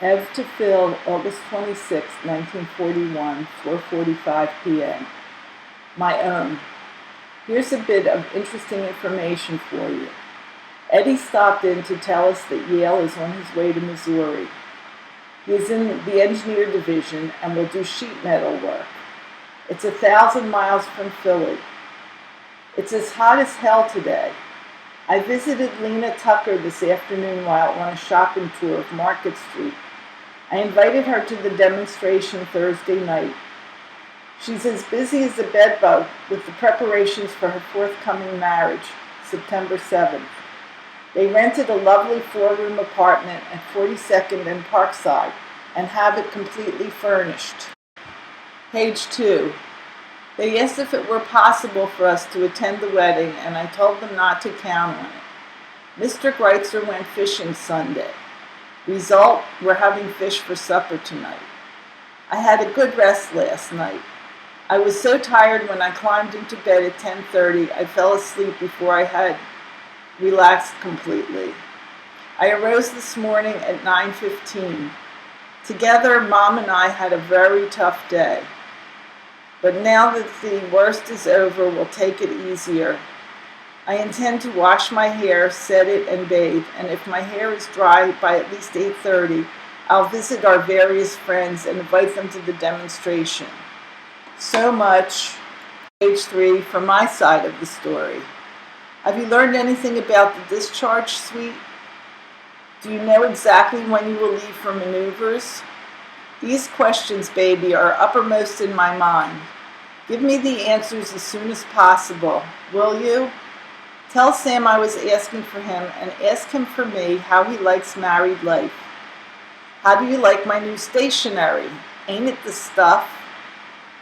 Ev to Phil, August 26, 1941, 4:45 p.m. My own. Here's a bit of interesting information for you. Eddie stopped in to tell us that Yale is on his way to Missouri. He is in the engineer division and will do sheet metal work. It's 1,000 miles from Philly. It's as hot as hell today. I visited Lena Tucker this afternoon while on a shopping tour of Market Street. I invited her to the demonstration Thursday night. She's as busy as a bedbug with the preparations for her forthcoming marriage, September 7th. They rented a lovely 4-room apartment at 42nd and Parkside and have it completely furnished. Page 2. They asked if it were possible for us to attend the wedding, and I told them not to count on it. Mr. Greitzer went fishing Sunday. Result, we're having fish for supper tonight. I had a good rest last night. I was so tired when I climbed into bed at 10:30, I fell asleep before I had relaxed completely. I arose this morning at 9:15. Together, Mom and I had a very tough day. But now that the worst is over, we'll take it easier. I intend to wash my hair, set it, and bathe, and if my hair is dry by at least 8:30, I'll visit our various friends and invite them to the demonstration. So much, page 3, from my side of the story. Have you learned anything about the discharge suite? Do you know exactly when you will leave for maneuvers? These questions, baby, are uppermost in my mind. Give me the answers as soon as possible, will you? Tell Sam I was asking for him, and ask him for me how he likes married life. How do you like my new stationery? Ain't it the stuff?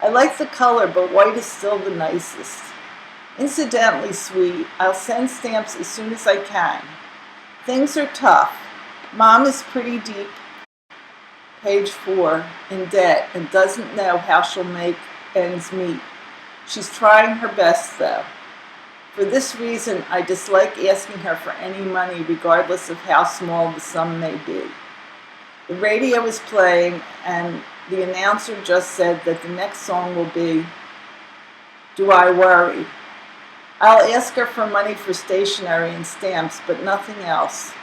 I like the color, but white is still the nicest. Incidentally, sweet, I'll send stamps as soon as I can. Things are tough. Mom is pretty deep, page 4, in debt and doesn't know how she'll make ends meet. She's trying her best, though. For this reason, I dislike asking her for any money, regardless of how small the sum may be. The radio is playing, and the announcer just said that the next song will be, Do I Worry? I'll ask her for money for stationery and stamps, but nothing else.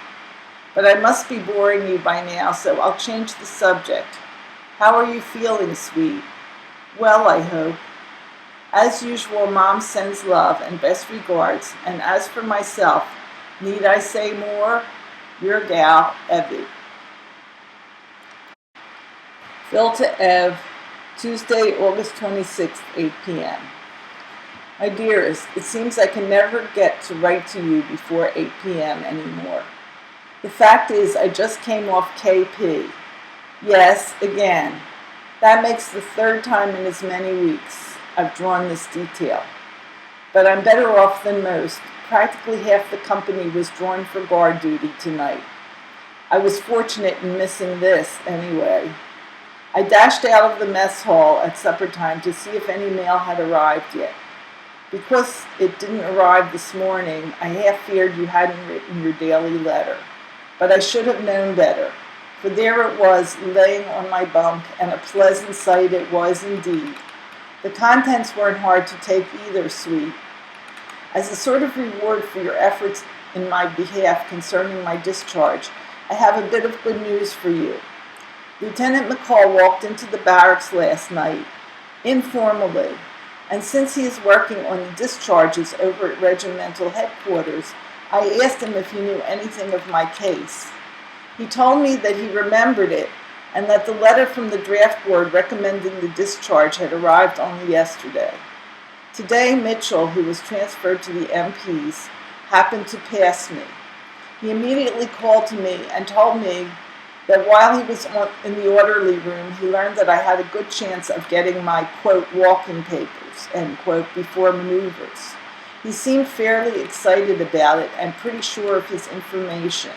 But I must be boring you by now, so I'll change the subject. How are you feeling, sweet? Well, I hope. As usual, Mom sends love and best regards, and as for myself, need I say more? Your gal, Evie. Phil to Ev, Tuesday, August 26th, 8 p.m. My dearest, it seems I can never get to write to you before 8 p.m. anymore. The fact is, I just came off KP. Yes, again. That makes the 3rd time in as many weeks I've drawn this detail. But I'm better off than most. Practically half the company was drawn for guard duty tonight. I was fortunate in missing this, anyway. I dashed out of the mess hall at supper time to see if any mail had arrived yet. Because it didn't arrive this morning, I half feared you hadn't written your daily letter. But I should have known better, for there it was, laying on my bunk, and a pleasant sight it was indeed. The contents weren't hard to take either, sweet. As a sort of reward for your efforts in my behalf concerning my discharge, I have a bit of good news for you. Lieutenant McCall walked into the barracks last night, informally, and since he is working on the discharges over at regimental headquarters, I asked him if he knew anything of my case. He told me that he remembered it, and that the letter from the draft board recommending the discharge had arrived only yesterday. Today, Mitchell, who was transferred to the MPs, happened to pass me. He immediately called to me and told me that while he was in the orderly room, he learned that I had a good chance of getting my, quote, walking papers, end quote, before maneuvers. He seemed fairly excited about it and pretty sure of his information.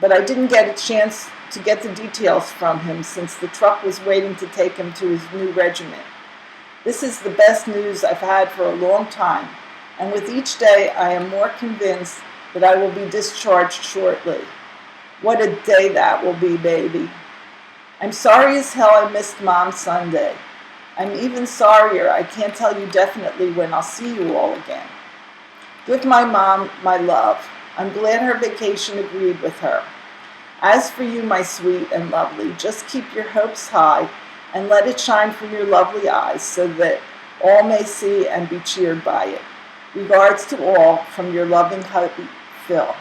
But I didn't get a chance to get the details from him since the truck was waiting to take him to his new regiment. This is the best news I've had for a long time, and with each day I am more convinced that I will be discharged shortly. What a day that will be, baby. I'm sorry as hell I missed Mom Sunday. I'm even sorrier I can't tell you definitely when I'll see you all again. Give my mom my love. I'm glad her vacation agreed with her. As for you, my sweet and lovely, just keep your hopes high and let it shine from your lovely eyes so that all may see and be cheered by it. Regards to all from your loving hubby, Phil.